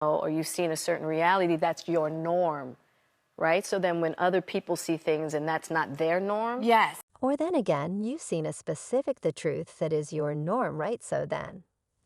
or you've seen a certain reality, that's your norm, right? So then when other people see things and that's not their norm. Yes. Or then again, you've seen a specific the truth that is your norm, right? So then,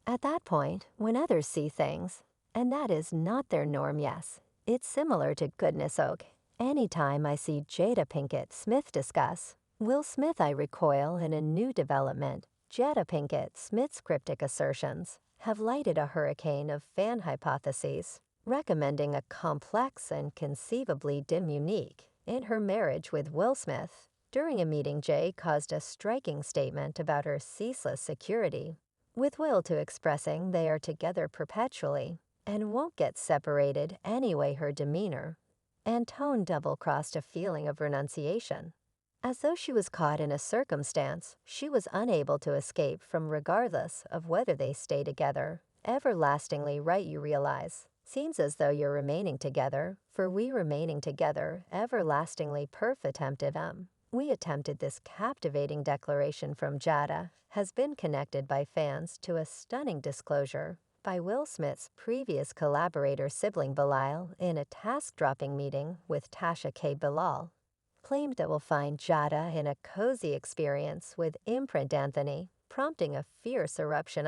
at that point, when others see things, and that is not their norm, yes, it's similar to goodness oak. Anytime I see Jada Pinkett Smith discuss Will Smith, I recoil in a new development. Jada Pinkett Smith's cryptic assertions have lighted a hurricane of fan hypotheses, recommending a complex and conceivably dim unique in her marriage with Will Smith. During a meeting, Jay caused a striking statement about her ceaseless security, with Will to expressing they are together perpetually and won't get separated anyway. Her demeanor and tone double-crossed a feeling of renunciation, as though she was caught in a circumstance she was unable to escape from regardless of whether they stay together. Everlastingly right, you realize. Seems as though you're remaining together, for we remaining together, everlastingly perf attempted We attempted this captivating declaration from Jada has been connected by fans to a stunning disclosure by Will Smith's previous collaborator sibling Bilal in a task-dropping meeting with Tasha K. Bilal, claimed that will find Jada in a cozy experience with imprint Anthony, prompting a fierce eruption.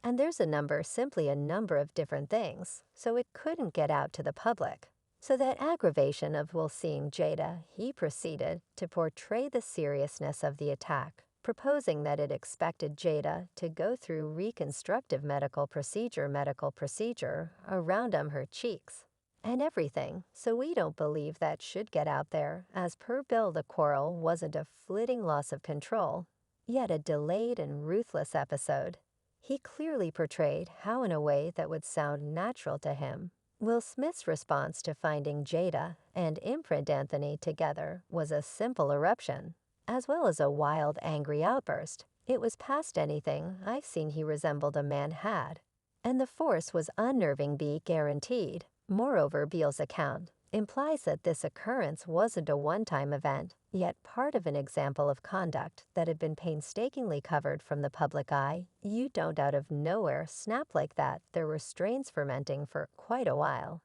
And there's simply a number of different things, so it couldn't get out to the public. So that aggravation of Will seeing Jada, he proceeded to portray the seriousness of the attack, proposing that it expected Jada to go through reconstructive medical procedure around her cheeks and everything, so we don't believe that should get out there. As per Bill, the quarrel wasn't a flitting loss of control, yet a delayed and ruthless episode. He clearly portrayed how, in a way that would sound natural to him, Will Smith's response to finding Jada and imprint Anthony together was a simple eruption, as well as a wild, angry outburst. It was past anything I've seen he resembled a man had, and the force was unnerving, be guaranteed. Moreover, Beale's account implies that this occurrence wasn't a one-time event, yet part of an example of conduct that had been painstakingly covered from the public eye. You don't out of nowhere snap like that. There were strains fermenting for quite a while.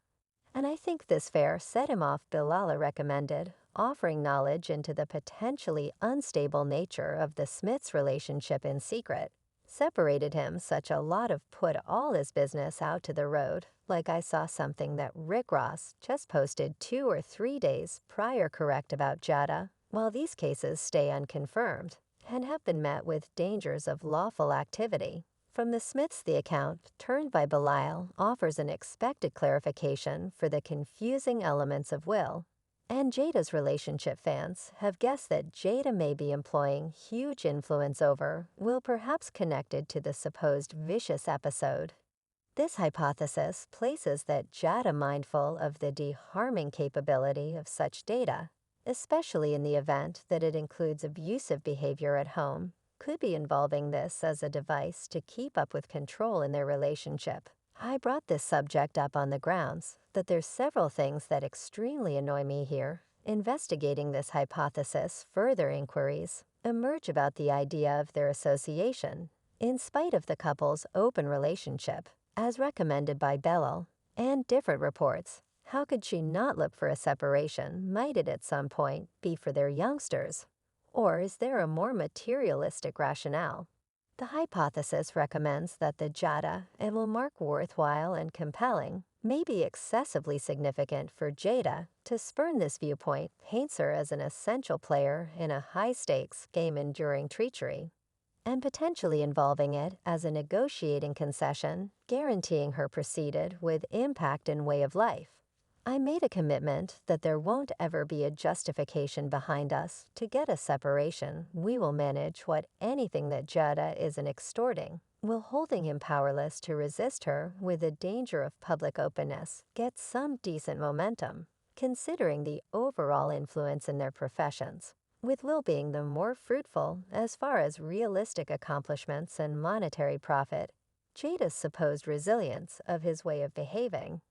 And I think this fair set him off. Bilal recommended offering knowledge into the potentially unstable nature of the Smiths' relationship in secret. Separated him such a lot of put all his business out to the road, like I saw something that Rick Ross just posted 2 or 3 days prior correct about Jada, while these cases stay unconfirmed and have been met with dangers of lawful activity. From the Smiths, the account, turned by Belial, offers an expected clarification for the confusing elements of Will and Jada's relationship. Fans have guessed that Jada may be employing huge influence over Will, perhaps connected to the supposed vicious episode. This hypothesis places that Jada, mindful of the de-harming capability of such data, especially in the event that it includes abusive behavior at home, could be involving this as a device to keep up with control in their relationship. I brought this subject up on the grounds that there's several things that extremely annoy me here. Investigating this hypothesis, further inquiries emerge about the idea of their association, in spite of the couple's open relationship, as recommended by Bellel, and different reports. How could she not look for a separation? Might it at some point be for their youngsters? Or is there a more materialistic rationale? The hypothesis recommends that the Jada and will mark worthwhile and compelling may be excessively significant for Jada to spurn. This viewpoint paints her as an essential player in a high-stakes game enduring treachery, and potentially involving it as a negotiating concession, guaranteeing her proceeded with impact and way of life. I made a commitment that there won't ever be a justification behind us to get a separation. We will manage what anything that Jada isn't extorting, will holding him powerless to resist her with the danger of public openness, get some decent momentum, considering the overall influence in their professions, with Will being the more fruitful as far as realistic accomplishments and monetary profit. Jada's supposed resilience of his way of behaving,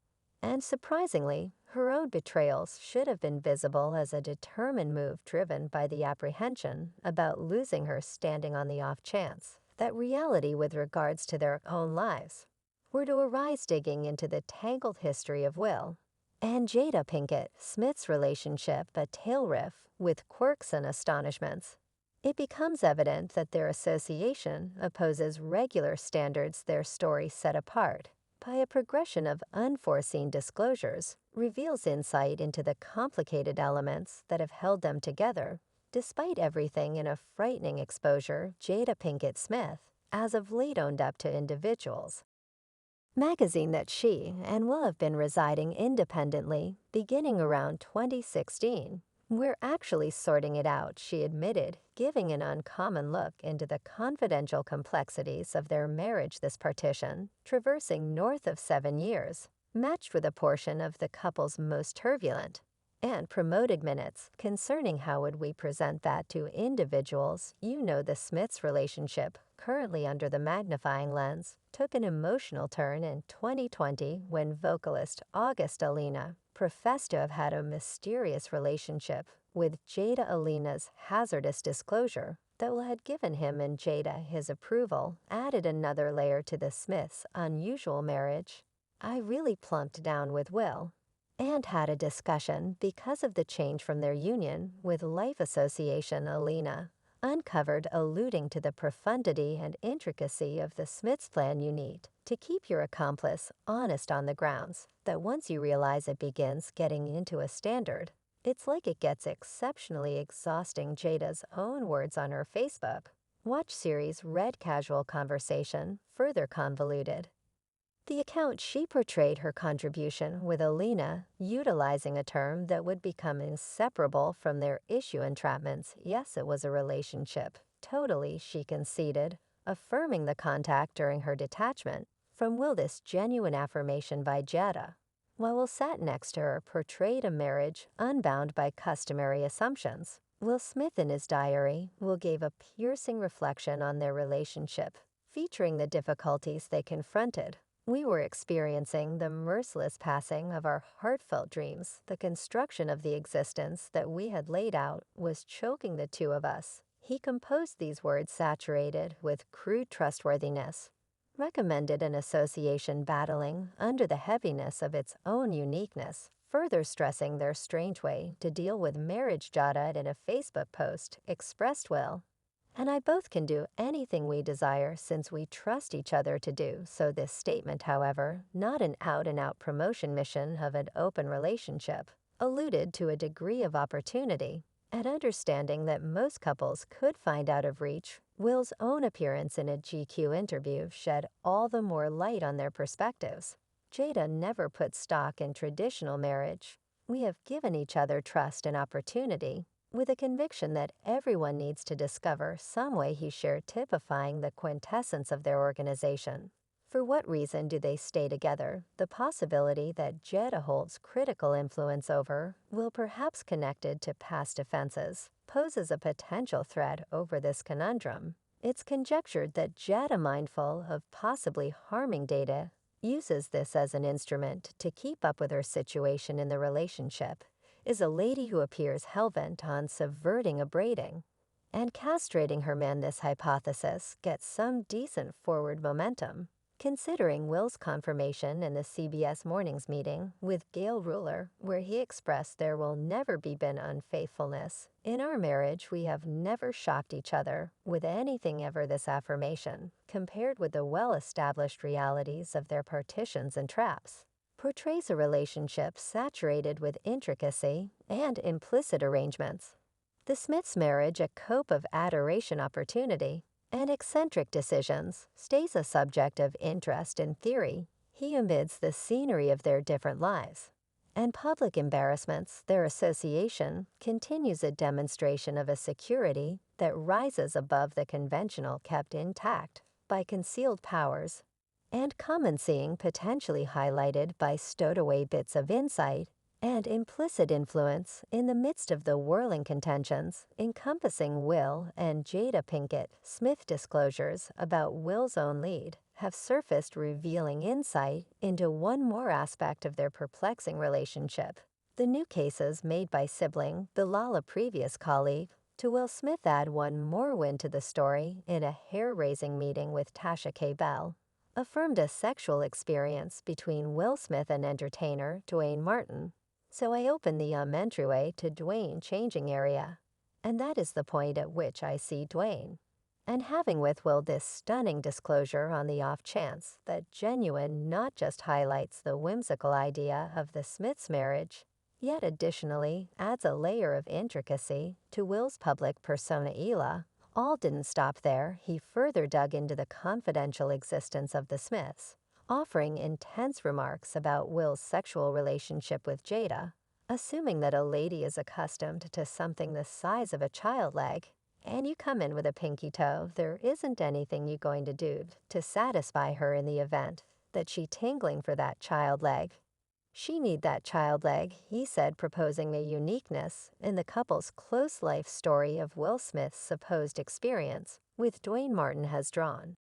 and surprisingly, her own betrayals should have been visible as a determined move driven by the apprehension about losing her standing on the off chance that reality with regards to their own lives were to arise digging into the tangled history of Will and Jada Pinkett Smith's relationship a tail riff with quirks and astonishments, it becomes evident that their association opposes regular standards their story set apart by a progression of unforeseen disclosures, reveals insight into the complicated elements that have held them together, despite everything in a frightening exposure Jada Pinkett Smith as of late owned up to individuals. Magazine that she and will have been residing independently beginning around 2016. We're actually sorting it out, she admitted, giving an uncommon look into the confidential complexities of their marriage this partition, traversing north of 7 years, matched with a portion of the couple's most turbulent and promoted minutes concerning how would we present that to individuals. The Smiths' relationship, currently under the magnifying lens, took an emotional turn in 2020 when vocalist August Alsina professed to have had a mysterious relationship with Jada. Alina's hazardous disclosure that had given him and Jada his approval added another layer to the Smiths' unusual marriage. I really plumped down with Will and had a discussion because of the change from their union with life association. Alina uncovered, alluding to the profundity and intricacy of the Smiths' plan. You need to keep your accomplice honest on the grounds that once you realize it begins getting into a standard, it's like it gets exceptionally exhausting. Jada's own words on her Facebook watch series Red Casual Conversation further convoluted. The account she portrayed her contribution with Alina, utilizing a term that would become inseparable from their issue entrapments. Yes, it was a relationship. Totally, she conceded, affirming the contact during her detachment from Will. This genuine affirmation by Jada, while Will sat next to her, portrayed a marriage unbound by customary assumptions. Will Smith in his diary, Will gave a piercing reflection on their relationship, featuring the difficulties they confronted. We were experiencing the merciless passing of our heartfelt dreams. The construction of the existence that we had laid out was choking the two of us. He composed these words saturated with crude trustworthiness, recommended an association battling under the heaviness of its own uniqueness, further stressing their strange way to deal with marriage. Jada, in a Facebook post, expressed Will and I both can do anything we desire since we trust each other to do so. This statement, however, not an out-and-out promotion mission of an open relationship, alluded to a degree of opportunity and understanding that most couples could find out of reach. Will's own appearance in a GQ interview shed all the more light on their perspectives. Jada never put stock in traditional marriage. We have given each other trust and opportunity, with a conviction that everyone needs to discover some way he shared, typifying the quintessence of their organization. For what reason do they stay together? The possibility that Jada holds critical influence over Will, perhaps connected to past offenses, poses a potential threat over this conundrum. It's conjectured that Jada, mindful of possibly harming Jada, uses this as an instrument to keep up with her situation in the relationship, is a lady who appears hellbent on subverting a braiding and castrating her man. This hypothesis gets some decent forward momentum, considering Will's confirmation in the CBS Mornings meeting with Gail Ruler, where he expressed there will never be been unfaithfulness. In our marriage, we have never shocked each other with anything ever. This affirmation, compared with the well-established realities of their partitions and traps, portrays a relationship saturated with intricacy and implicit arrangements. The Smiths' marriage, a cope of adoration, opportunity, and eccentric decisions, stays a subject of interest in theory. He amidst the scenery of their different lives and public embarrassments. Their association continues a demonstration of a security that rises above the conventional, kept intact by concealed powers and common seeing, potentially highlighted by stowed away bits of insight and implicit influence in the midst of the whirling contentions encompassing Will and Jada Pinkett. Smith disclosures about Will's own lead have surfaced, revealing insight into one more aspect of their perplexing relationship. The new cases made by sibling Bilal, a previous colleague, to Will Smith, add one more win to the story in a hair-raising meeting with Tasha K. Bell, affirmed a sexual experience between Will Smith and entertainer Dwayne Martin. So I opened the entryway to Dwayne changing area. And that is the point at which I see Dwayne. And having with Will this stunning disclosure on the off chance that Genuine not just highlights the whimsical idea of the Smiths' marriage, yet additionally adds a layer of intricacy to Will's public persona Ela. All didn't stop there. He further dug into the confidential existence of the Smiths, offering intense remarks about Will's sexual relationship with Jada, assuming that a lady is accustomed to something the size of a child leg, and you come in with a pinky toe, there isn't anything you're going to do to satisfy her in the event that she tingling for that child leg. She need that child leg, he said, proposing a uniqueness in the couple's close life story of Will Smith's supposed experience with Dwayne Martin has drawn.